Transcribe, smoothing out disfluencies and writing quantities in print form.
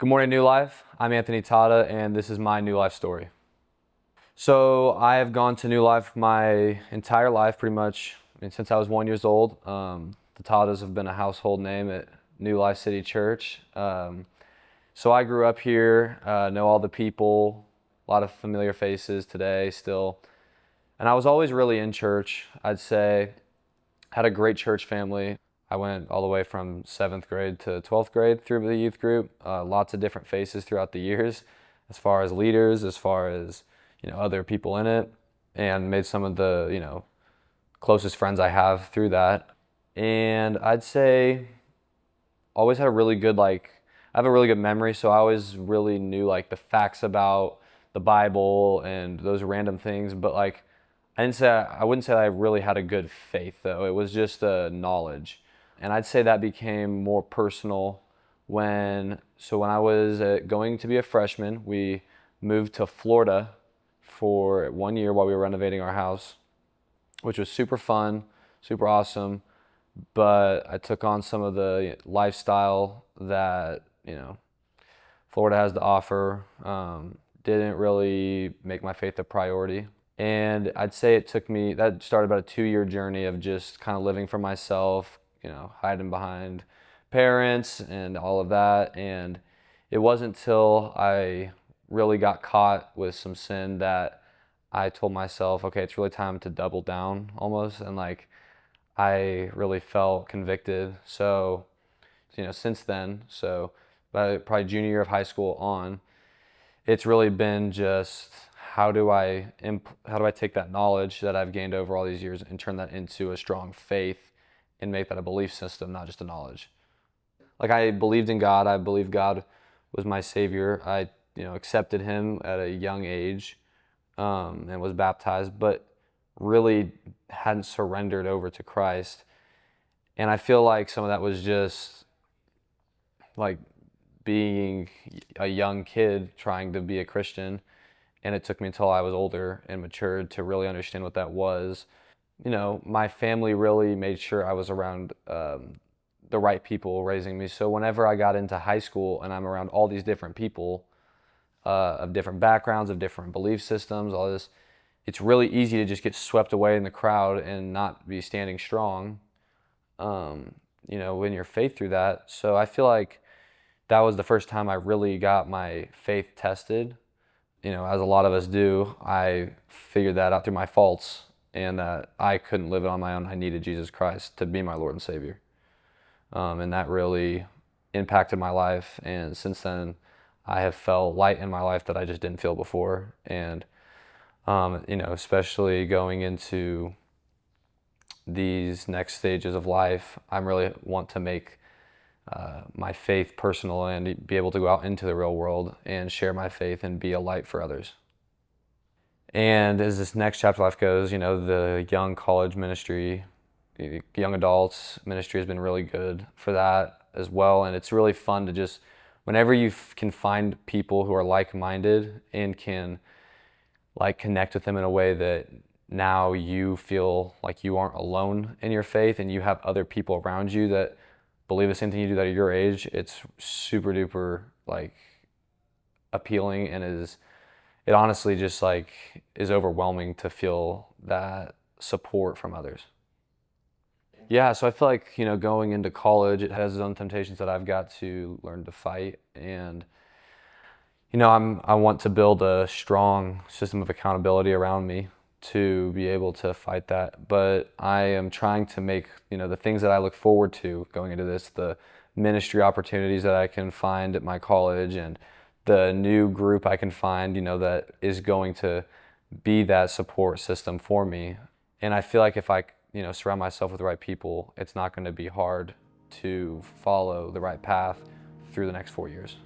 Good morning, New Life. I'm Anthony Tata, and this is my New Life story. So I have gone to New Life my entire life, pretty much. Since I was 1 year old. The Tatas have been a household name at New Life City Church. So I grew up here, know all the people, a lot of familiar faces today still. And I was always really in church, I'd say. Had a great church family. I went all the way from 7th grade to 12th grade through the youth group. Lots of different faces throughout the years, as far as leaders, as far as other people in it, and made some of the closest friends I have through that. And I'd say always had a really good I have a really good memory, so I always really knew the facts about the Bible and those random things, but I wouldn't say that I really had a good faith though. It was just knowledge. And I'd say that became more personal when I was going to be a freshman. We moved to Florida for 1 year while we were renovating our house, which was super fun, super awesome. But I took on some of the lifestyle that Florida has to offer. Didn't really make my faith a priority. And I'd say that started about a 2 year journey of just kind of living for myself, hiding behind parents and all of that. And it wasn't until I really got caught with some sin that I told myself, okay, it's really time to double down almost. And I really felt convicted. So, since then, by probably junior year of high school on, it's really been just how do I take that knowledge that I've gained over all these years and turn that into a strong faith and make that a belief system, not just a knowledge. I believed in God. I believed God was my Savior. I accepted Him at a young age and was baptized, but really hadn't surrendered over to Christ. And I feel like some of that was just being a young kid trying to be a Christian. And it took me until I was older and matured to really understand what that was. My family really made sure I was around the right people raising me. So whenever I got into high school and I'm around all these different people of different backgrounds, of different belief systems, all this, it's really easy to just get swept away in the crowd and not be standing strong, in your faith through that. So I feel like that was the first time I really got my faith tested. As a lot of us do, I figured that out through my faults and that I couldn't live it on my own. I needed Jesus Christ to be my Lord and Savior. And that really impacted my life. And since then, I have felt light in my life that I just didn't feel before. And, especially going into these next stages of life, I really want to make my faith personal and be able to go out into the real world and share my faith and be a light for others. And as this next chapter of life goes, the young college ministry, young adults ministry has been really good for that as well. And it's really fun to just, whenever you can find people who are like-minded and can connect with them in a way that now you feel like you aren't alone in your faith and you have other people around you that believe the same thing you do that are your age, it's super duper appealing and it honestly just is overwhelming to feel that support from others. Yeah, so I feel like, going into college, it has its own temptations that I've got to learn to fight. And, I want to build a strong system of accountability around me to be able to fight that. But I am trying to make, the things that I look forward to going into this, the ministry opportunities that I can find at my college and the new group I can find, that is going to be that support system for me. And I feel like if I, surround myself with the right people, it's not going to be hard to follow the right path through the next 4 years.